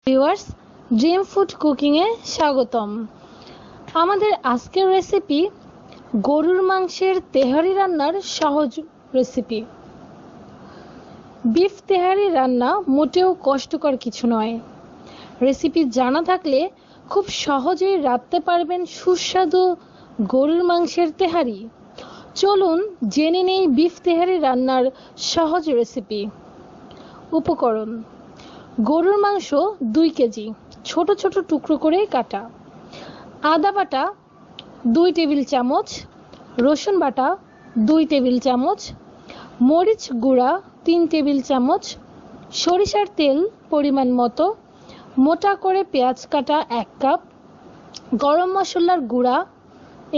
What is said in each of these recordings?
Viewers, dream food কুকিংয়ে স্বাগতম। আমাদের আজকের রেসিপি গরুর মাংসের তেহারি রান্নার সহজ রেসিপি। বিফ তেহারি রান্না মোটেও কষ্টকর কিছু নয়। রেসিপি জানা থাকলে খুব সহজেই রাঁধতে পারবেন সুস্বাদু গরুর মাংসের তেহারি। চলুন জেনে নেই বিফ তেহারি রান্নার সহজ রেসিপি। উপকরণ: গরুর মাংস 2 কেজি, ছোট ছোট টুকরো করে কাটা। আদা বাটা 2 টেবিল চামচ, রসুন বাটা 2 টেবিল চামচ, মরিচ গুঁড়া 3 টেবিল চামচ, সরিষার তেল পরিমাণ মতো, মোটা করে পেঁয়াজ কাটা 1 কাপ, গরম মশলার গুঁড়া,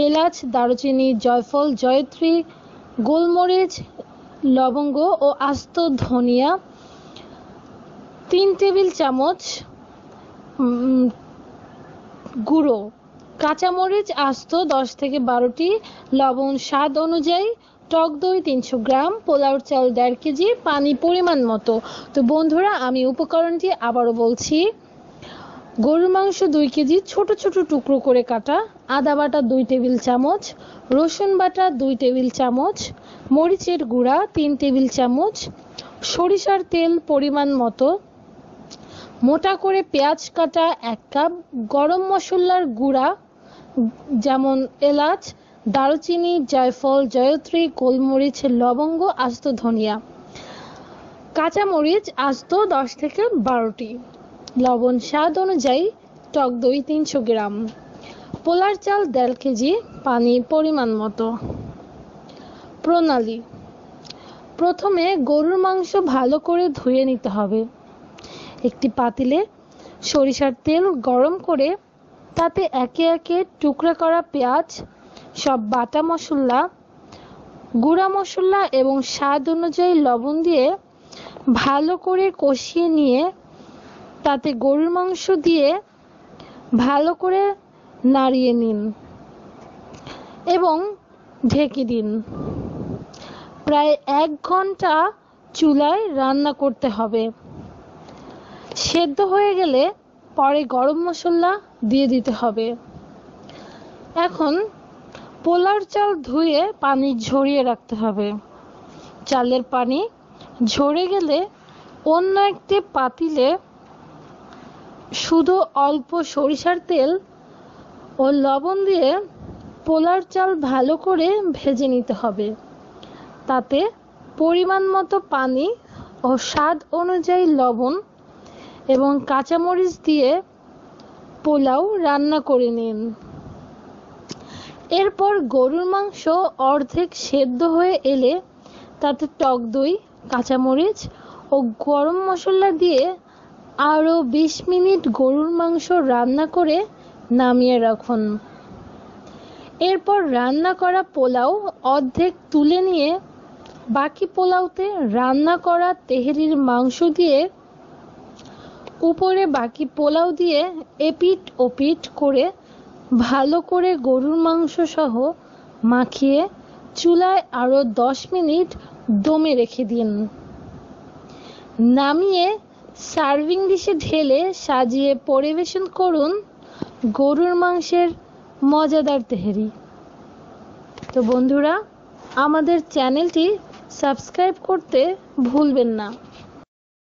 এলাচ, দারুচিনি, জয়ফল, জয়ত্রী, গোলমরিচ, লবঙ্গ ও আস্ত ধনিয়া 3 টেবিল চামচ গুঁড়ো, কাঁচামরিচ আস্ত 10 থেকে 12টি, লবণ স্বাদ অনুযায়ী, টক দই 300 গ্রাম, পোলাওর চাল 1.5 কেজি, পানি পরিমাণ মতো। তো বন্ধুরা, আমি উপকরণটি আবারও বলছি। গরুর মাংস 2 কেজি, ছোট ছোট টুকরো করে কাটা। আদা বাটা 2 টেবিল চামচ, রসুন বাটা 2 টেবিল চামচ, মরিচের গুঁড়া 3 টেবিল চামচ, সরিষার তেল পরিমাণ মতো, মোটা করে পেঁয়াজ কাটা 1 কাপ, গরম মশলার গুঁড়া যেমন এলাচ, দারুচিনি, জয়ফল, জয়ত্রী, গোলমরিচ, লবঙ্গ, আস্ত ধনিয়া, কাঁচামরিচ আস্ত 10 থেকে 12টি, লবণ স্বাদ অনুযায়ী, টক দই 300 গ্রাম, পোলার চাল 1.5 কেজি, পানি পরিমাণ মতো। প্রণালী: প্রথমে গরুর মাংস ভালো করে ধুয়ে নিতে হবে। একটি পাতিলে সরিষার তেল গরম করে তাতে একে একে টুকরা করা পেঁয়াজ, সব বাটা মশলা, গুঁড়া মশলা এবং স্বাদ অনুযায়ী লবণ দিয়ে ভালো করে কষিয়ে নিয়ে তাতে গরুর মাংস দিয়ে ভালো করে নাড়িয়ে নিন এবং ঢেকে দিন। প্রায় 1 ঘন্টা চুলায় রান্না করতে হবে। সেদ্ধ হয়ে গেলে পরে গরম মশলা দিয়ে দিতে হবে। এখন পোলার চাল ধুয়ে পানি ঝরিয়ে রাখতে হবে। চালের পানি ঝরে গেলে অন্য একটি পাতিলে শুধু অল্প সরিষার তেল ও লবণ দিয়ে পোলার চাল ভালো করে ভেজে নিতে হবে। তাতে পরিমাণ মতো পানি ও স্বাদ অনুযায়ী লবণ এবং কাঁচামরিচ দিয়ে পোলাও রান্না করে নিন। এরপর গরুর মাংস অর্ধেক সেদ্ধ হয়ে এলে তাতে টক দই, কাঁচামরিচ ও গরম মশলা দিয়ে আরও 20 মিনিট গরুর মাংস রান্না করে নামিয়ে রাখুন। এরপর রান্না করা পোলাও অর্ধেক তুলে নিয়ে বাকি পোলাওতে রান্না করা তেহারির মাংস দিয়ে উপরে বাকি পোলাও দিয়ে এপিট ওপিট করে ভালো করে গরুর মাংস সহ মাখিয়ে চুলায় আরও 10 মিনিট দমে রেখে দিন। নামিয়ে সার্ভিং ডিশে ঢেলে সাজিয়ে পরিবেশন করুন গরুর মাংসের মজাদার তেহারি। তো বন্ধুরা, আমাদের চ্যানেলটি সাবস্ক্রাইব করতে ভুলবেন না।